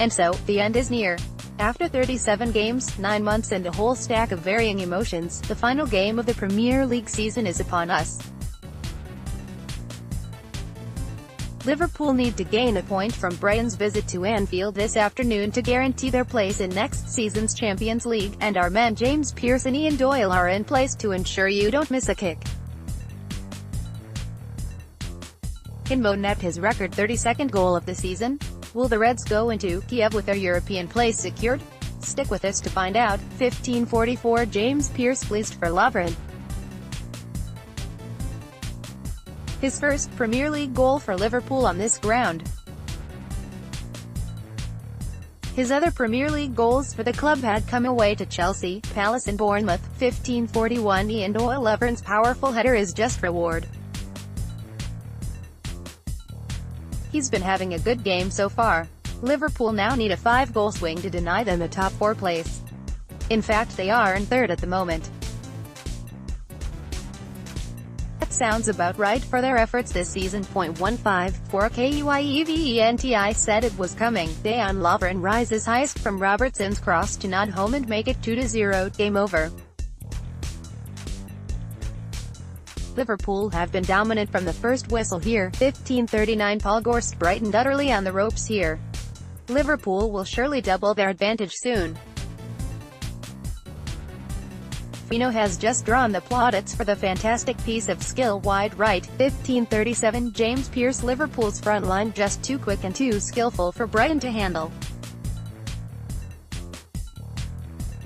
And so, the end is near. After 37 games, 9 months and a whole stack of varying emotions, the final game of the Premier League season is upon us. Liverpool need to gain a point from Brighton's visit to Anfield this afternoon to guarantee their place in next season's Champions League, and our men James Pearce and Ian Doyle are in place to ensure you don't miss a kick. Can Mo net his record 32nd goal of the season? Will the Reds go into Kiev with their European place secured? Stick with us to find out. 1544 James Pearce pleased for Lovren. His first Premier League goal for Liverpool on this ground. His other Premier League goals for the club had come away to Chelsea, Palace and Bournemouth. 1541 Ian Doyle Lovren's powerful header is just reward. He's been having a good game so far. Liverpool now need a 5-goal swing to deny them a top 4 place. In fact, they are in third at the moment. That sounds about right for their efforts this season. 15 KUIEVENTI said it was coming. Dejan Lovren rises highest from Robertson's cross to nod home and make it 2-0. Game over. Liverpool have been dominant from the first whistle here. 1539 Paul Gorst Brighton utterly on the ropes here. Liverpool will surely double their advantage soon. Firmino has just drawn the plaudits for the fantastic piece of skill wide right. 1537 James Pearce Liverpool's front line just too quick and too skillful for Brighton to handle.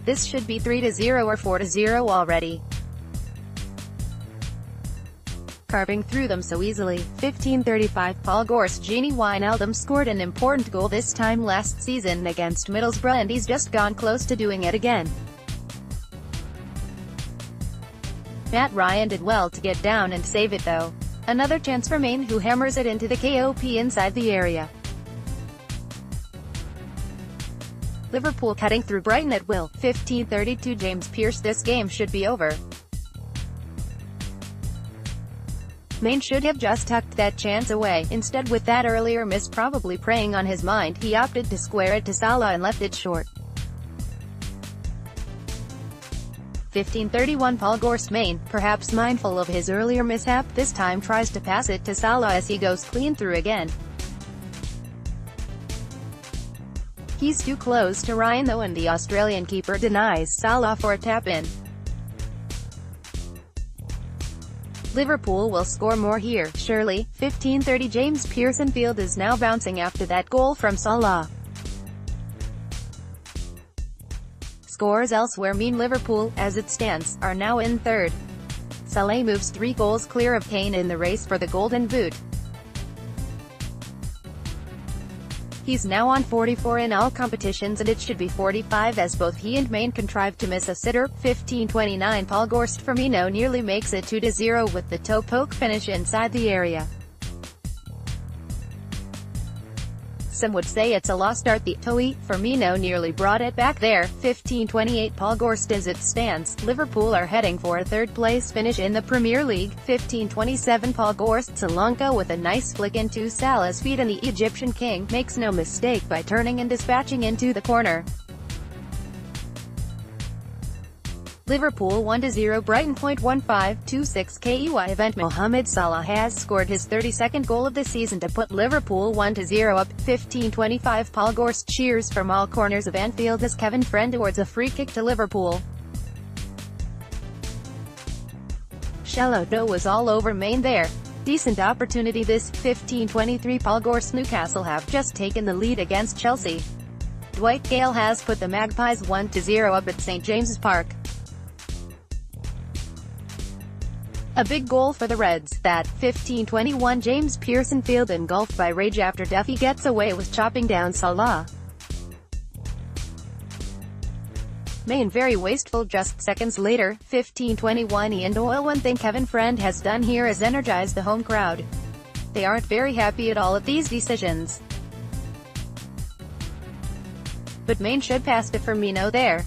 This should be 3-0 or 4-0 already. Carving through them so easily. 1535 Paul Gorst Gini Wijnaldum scored an important goal this time last season against Middlesbrough and he's just gone close to doing it again. Matt Ryan did well to get down and save it though. Another chance for Maine who hammers it into the KOP inside the area. Liverpool cutting through Brighton at will. 1532 James Pearce this game should be over. Maine should have just tucked that chance away. Instead, with that earlier miss probably preying on his mind, he opted to square it to Salah and left it short. 1531 Paul Gorst Maine, perhaps mindful of his earlier mishap, this time tries to pass it to Salah as he goes clean through again. He's too close to Ryan though and the Australian keeper denies Salah for a tap-in. Liverpool will score more here, surely. 1530 James Pearce Anfield is now bouncing after that goal from Salah. Scores elsewhere mean Liverpool, as it stands, are now in third. Salah moves 3 goals clear of Kane in the race for the Golden Boot. He's now on 44 in all competitions and it should be 45 as both he and Maine contrived to miss a sitter. 1529 Paul Gorst Firmino nearly makes it 2-0 with the toe poke finish inside the area. Some would say it's a lost art. The toe-eat Firmino nearly brought it back there. 1528 Paul Gorst as it stands, Liverpool are heading for a third-place finish in the Premier League. 1527 Paul Gorst Solanka with a nice flick into Salah's feet and the Egyptian king makes no mistake by turning and dispatching into the corner. Liverpool 1-0 Brighton. 1526 KUI event Mohamed Salah has scored his 32nd goal of the season to put Liverpool 1-0 up. 1525 Paul Gorst cheers from all corners of Anfield as Kevin Friend awards a free kick to Liverpool. Shallow dough was all over Maine there. Decent opportunity this. 1523 Paul Gorst Newcastle have just taken the lead against Chelsea. Dwight Gale has put the Magpies 1-0 up at St James's Park. A big goal for the Reds. That. 1521 James Pearce Anfield engulfed by rage after Duffy gets away with chopping down Salah. Maine very wasteful just seconds later. 1521 Ian Doyle. One thing Kevin Friend has done here is energize the home crowd. They aren't very happy at all at these decisions. But Maine should pass to Firmino there.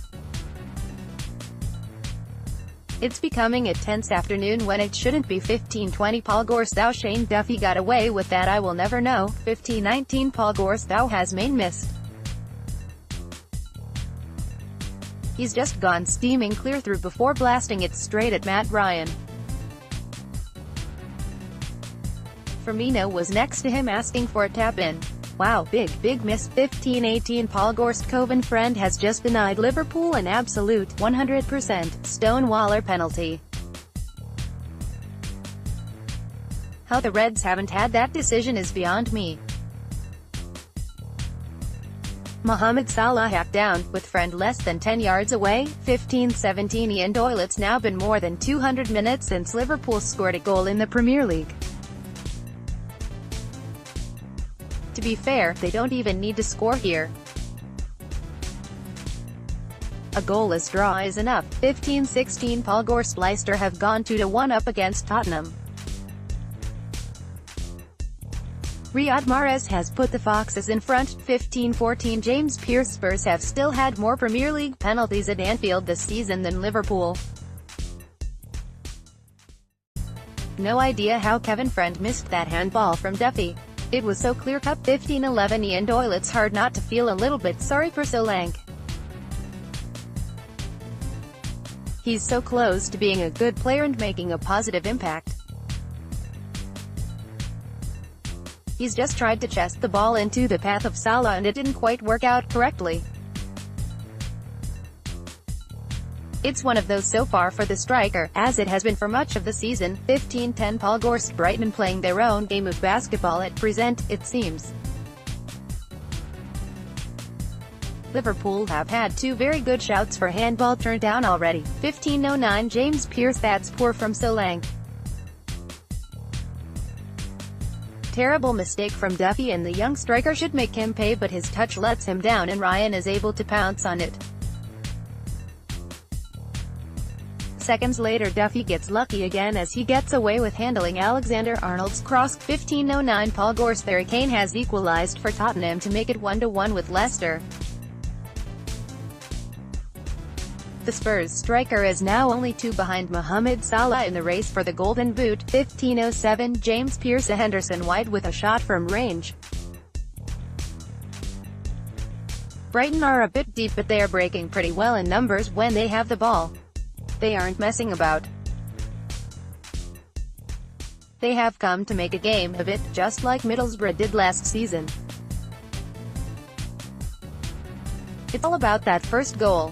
It's becoming a tense afternoon when it shouldn't be. 1520 Paul Gorst. Thou Shane Duffy got away with that, I will never know. 1519 Paul Gorst. Thou has Maine missed. He's just gone steaming clear through before blasting it straight at Matt Ryan. Firmino was next to him asking for a tap-in. Wow, big miss. 15-18 Paul Gorstkoven friend has just denied Liverpool an absolute 100% stonewaller penalty. How the Reds haven't had that decision is beyond me. Mohamed Salah hacked down, with friend less than 10 yards away. 15-17 Ian Doyle. It's now been more than 200 minutes since Liverpool scored a goal in the Premier League. To be fair, they don't even need to score here. A goalless draw is enough. 15-16 Paul Gorst Leicester have gone 2-1 up against Tottenham. Riyad Mahrez has put the Foxes in front. 15-14 James Pearce. Spurs have still had more Premier League penalties at Anfield this season than Liverpool. No idea how Kevin Friend missed that handball from Duffy. It was so clear-cut. 15-11 Ian Doyle. It's hard not to feel a little bit sorry for Solanke. He's so close to being a good player and making a positive impact. He's just tried to chest the ball into the path of Salah and it didn't quite work out correctly. It's one of those so far for the striker, as it has been for much of the season. 15-10 Paul Gorst. Brighton playing their own game of basketball at present, it seems. Liverpool have had two very good shouts for handball turned down already. 15-09 James Pearce. That's poor from Solanke. Terrible mistake from Duffy, and the young striker should make him pay, but his touch lets him down and Ryan is able to pounce on it. Seconds later Duffy gets lucky again as he gets away with handling Alexander-Arnold's cross. 15-09 Paul Gorst. Harry Kane has equalised for Tottenham to make it 1-1 with Leicester. The Spurs striker is now only 2 behind Mohamed Salah in the race for the Golden Boot. 15-07 James Pearce. Henderson wide with a shot from range. Brighton are a bit deep, but they are breaking pretty well in numbers when they have the ball. They aren't messing about. They have come to make a game of it, just like Middlesbrough did last season. It's all about that first goal.